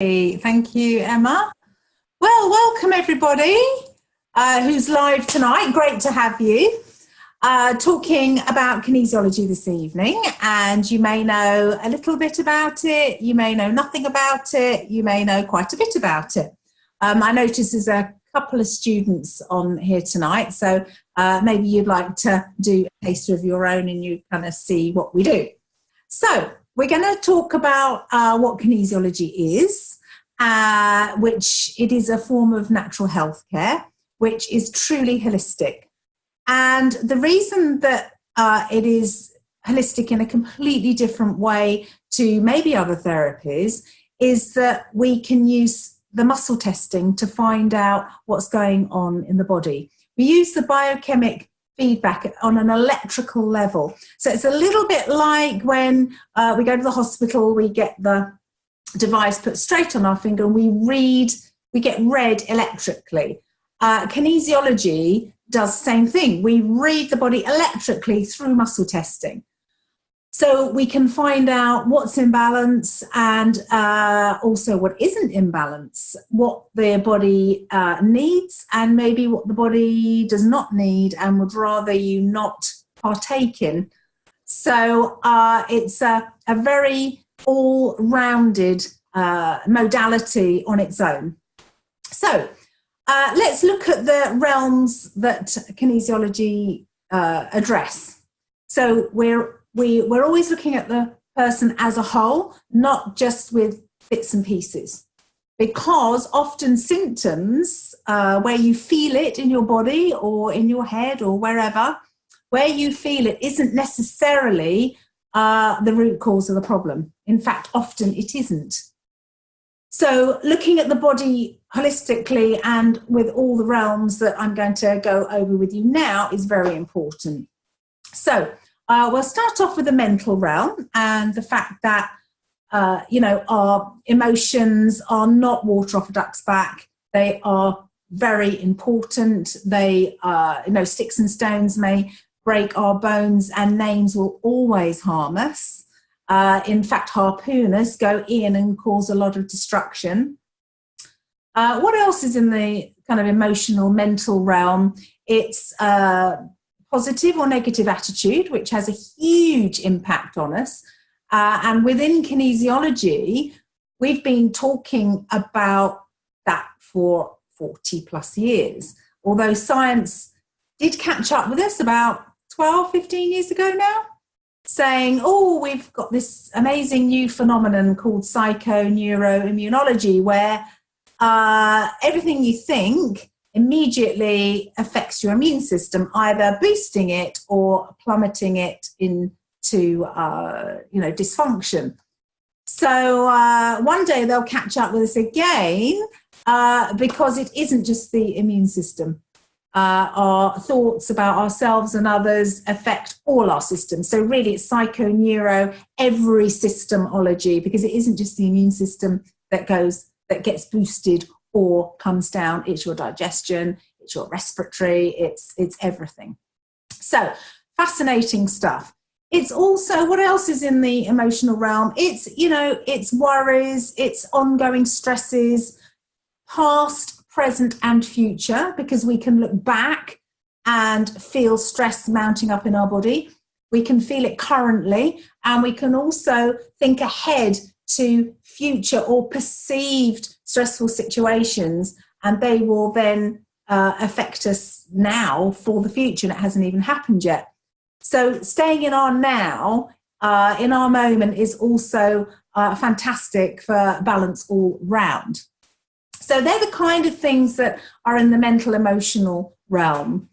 Thank you, Emma. Well, welcome everybody who's live tonight. Great to have you. Talking about kinesiology this evening, and you may know a little bit about it, you may know nothing about it, you may know quite a bit about it. I notice there's a couple of students on here tonight, so maybe you'd like to do a taster of your own and you kind of see what we do. So we're going to talk about what kinesiology is, which it is a form of natural health care, which is truly holistic. And the reason that it is holistic in a completely different way to maybe other therapies is that we can use the muscle testing to find out what's going on in the body. We use the biochemic feedback on an electrical level. So it's a little bit like when we go to the hospital, we get the device put straight on our finger and we get read electrically. Kinesiology does the same thing. We read the body electrically through muscle testing. So we can find out what's in balance and also what isn't in balance, what the body needs and maybe what the body does not need and would rather you not partake in. So it's a very all-rounded modality on its own. So let's look at the realms that kinesiology address. So we're always looking at the person as a whole, not just with bits and pieces, because often symptoms, where you feel it in your body or in your head or wherever, where you feel it isn't necessarily the root cause of the problem. In fact, often it isn't. So looking at the body holistically and with all the realms that I'm going to go over with you now is very important. So we'll start off with the mental realm and the fact that, our emotions are not water off a duck's back. They are very important. They, sticks and stones may break our bones and names will always harm us. In fact, harpooners go in and cause a lot of destruction. What else is in the kind of emotional, mental realm? It's positive or negative attitude, which has a huge impact on us. And within kinesiology, we've been talking about that for 40 plus years. Although science did catch up with us about 12, 15 years ago now, saying, oh, we've got this amazing new phenomenon called psychoneuroimmunology, where everything you think immediately affects your immune system, either boosting it or plummeting it into, dysfunction. So one day they'll catch up with us again because it isn't just the immune system. Our thoughts about ourselves and others affect all our systems. So really it's psychoneuro, every systemology, because it isn't just the immune system that gets boosted or comes down. It's your digestion, it's your respiratory, it's everything. So fascinating stuff. It's also, what else is in the emotional realm? It's worries, it's ongoing stresses, past, present and future, because we can look back and feel stress mounting up in our body. We can feel it currently, and we can also think ahead to future or perceived stressful situations, and they will then affect us now for the future, and it hasn't even happened yet. So staying in our now, in our moment, is also fantastic for balance all round. So they're the kind of things that are in the mental emotional realm.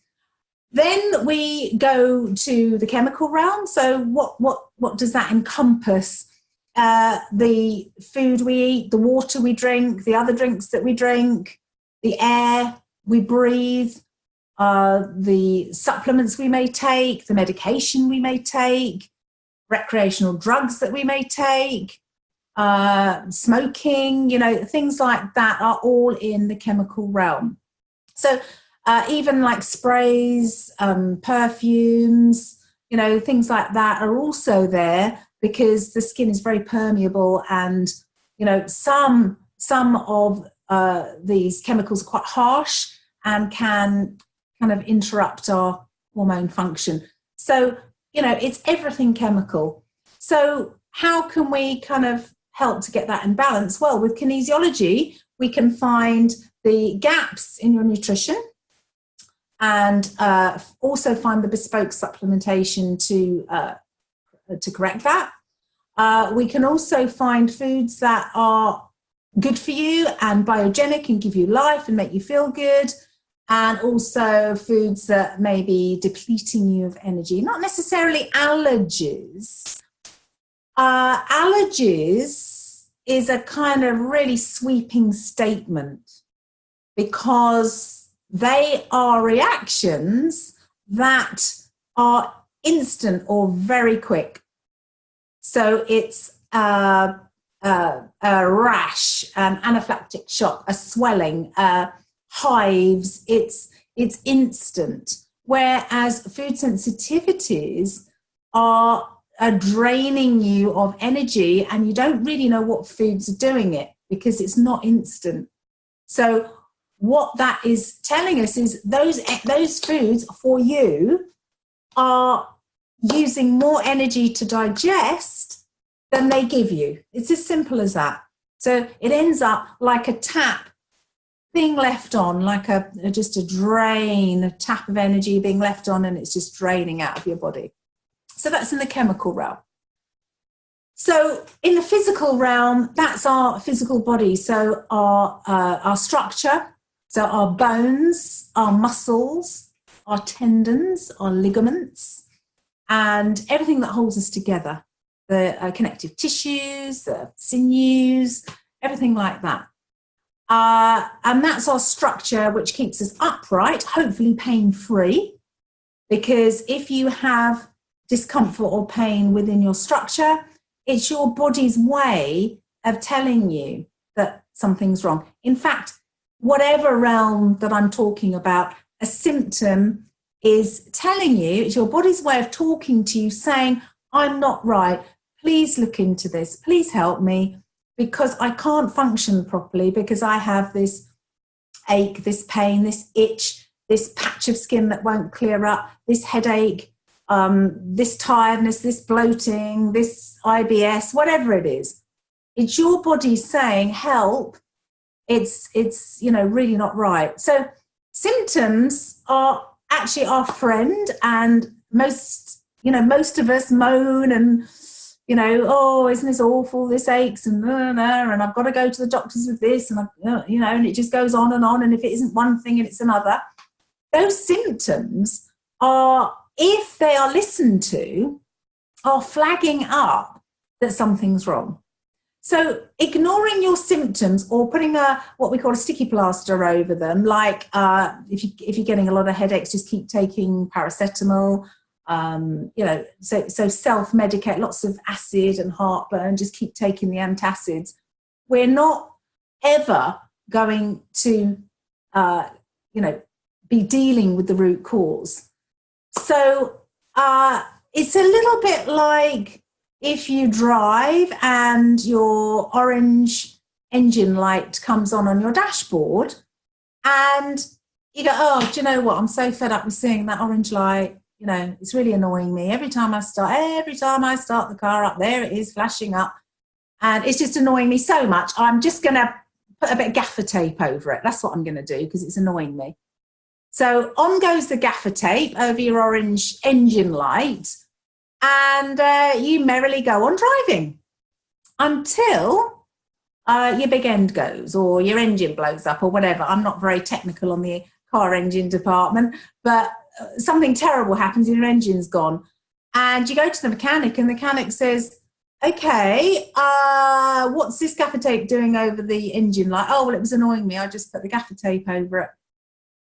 Then we go to the chemical realm. So what does that encompass? The food we eat, the water we drink, the other drinks that we drink, the air we breathe, the supplements we may take, the medication we may take, recreational drugs that we may take, smoking, things like that are all in the chemical realm. So even like sprays, perfumes, things like that are also there because the skin is very permeable, and some some of these chemicals are quite harsh and can kind of interrupt our hormone function. So, it's everything chemical. So how can we kind of help to get that in balance? Well, with kinesiology, we can find the gaps in your nutrition and also find the bespoke supplementation to correct that. We can also find foods that are good for you and biogenic and give you life and make you feel good, and also foods that may be depleting you of energy. Not necessarily allergies. Allergies is a kind of really sweeping statement because they are reactions that are instant or very quick. So it's a rash, an anaphylactic shock, a swelling, hives. It's instant. Whereas food sensitivities are draining you of energy, and you don't really know what foods are doing it because it's not instant. So what that is telling us is those foods for you are using more energy to digest than they give you. It's as simple as that. So it ends up like a tap being left on, like just a drain, a tap of energy being left on, and it's just draining out of your body. So that's in the chemical realm. So in the physical realm, that's our physical body. So our structure, so our bones, our muscles, our tendons, our ligaments, and everything that holds us together, the connective tissues, the sinews, everything like that. And that's our structure, which keeps us upright, hopefully pain-free, because if you have discomfort or pain within your structure, it's your body's way of telling you that something's wrong. In fact, whatever realm that I'm talking about, a symptom is telling you, it's your body's way of talking to you, saying, I'm not right, please look into this, please help me, because I can't function properly because I have this ache, this pain, this itch, this patch of skin that won't clear up, this headache, this tiredness, this bloating, this IBS, whatever it is. It's your body saying, help, it's really not right. So symptoms are actually our friend, and most of us moan and, oh, isn't this awful, this aches, and I've got to go to the doctors with this, and and it just goes on, and if it isn't one thing and it's another. Those symptoms are, if they are listened to, are flagging up that something's wrong. So ignoring your symptoms or putting what we call a sticky plaster over them, like if you're getting a lot of headaches, just keep taking paracetamol. So self-medicate, lots of acid and heartburn, just keep taking the antacids. We're not ever going to, be dealing with the root cause. So it's a little bit like if you drive and your orange engine light comes on your dashboard, and you go, oh, do you know what? I'm so fed up with seeing that orange light. It's really annoying me. Every time I start the car up, there it is flashing up, and it's just annoying me so much. I'm just going to put a bit of gaffer tape over it. That's what I'm going to do because it's annoying me. So on goes the gaffer tape over your orange engine light, and you merrily go on driving until your big end goes or your engine blows up or whatever. I'm not very technical on the car engine department, but something terrible happens and your engine's gone. And you go to the mechanic, and the mechanic says, okay, what's this gaffer tape doing over the engine light? Oh, well, it was annoying me. I just put the gaffer tape over it.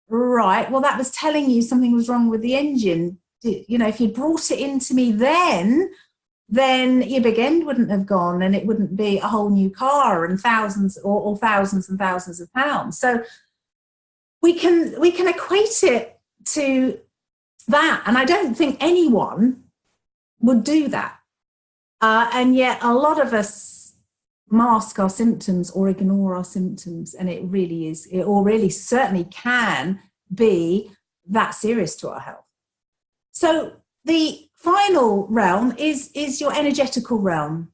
Right, well, that was telling you something was wrong with the engine. If you brought it into me then your big end wouldn't have gone, and it wouldn't be a whole new car and thousands or thousands and thousands of pounds. So we can equate it to that, and I don't think anyone would do that. And yet a lot of us mask our symptoms or ignore our symptoms. And it really is, or really certainly can be that serious to our health. So the final realm is your energetical realm.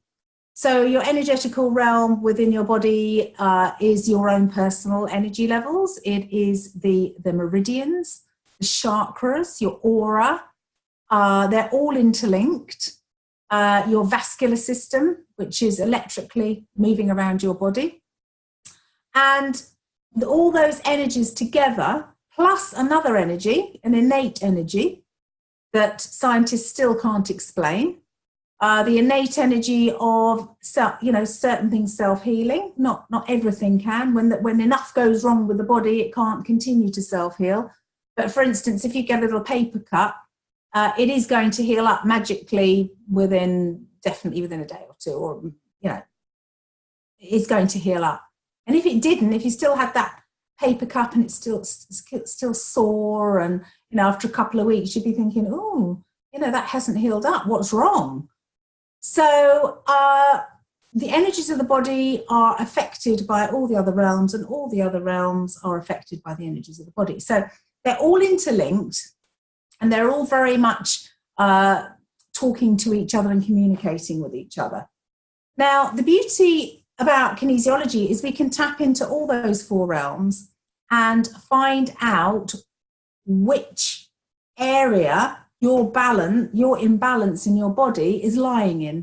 So your energetical realm within your body is your own personal energy levels. It is the meridians, the chakras, your aura. They're all interlinked. Your vascular system, which is electrically moving around your body. And all those energies together, plus another energy, an innate energy that scientists still can't explain. The innate energy of, certain things self-healing. Not everything can. When enough goes wrong with the body, it can't continue to self-heal. But for instance, if you get a little paper cut, it is going to heal up magically definitely within a day or two, or, it's going to heal up. And if it didn't, if you still had that paper cut and it's still sore, and, after a couple of weeks, you'd be thinking, oh, that hasn't healed up. What's wrong? So the energies of the body are affected by all the other realms, and all the other realms are affected by the energies of the body. So they're all interlinked, and they're all very much talking to each other and communicating with each other. Now, the beauty about kinesiology is we can tap into all those four realms and find out which area your imbalance in your body is lying in.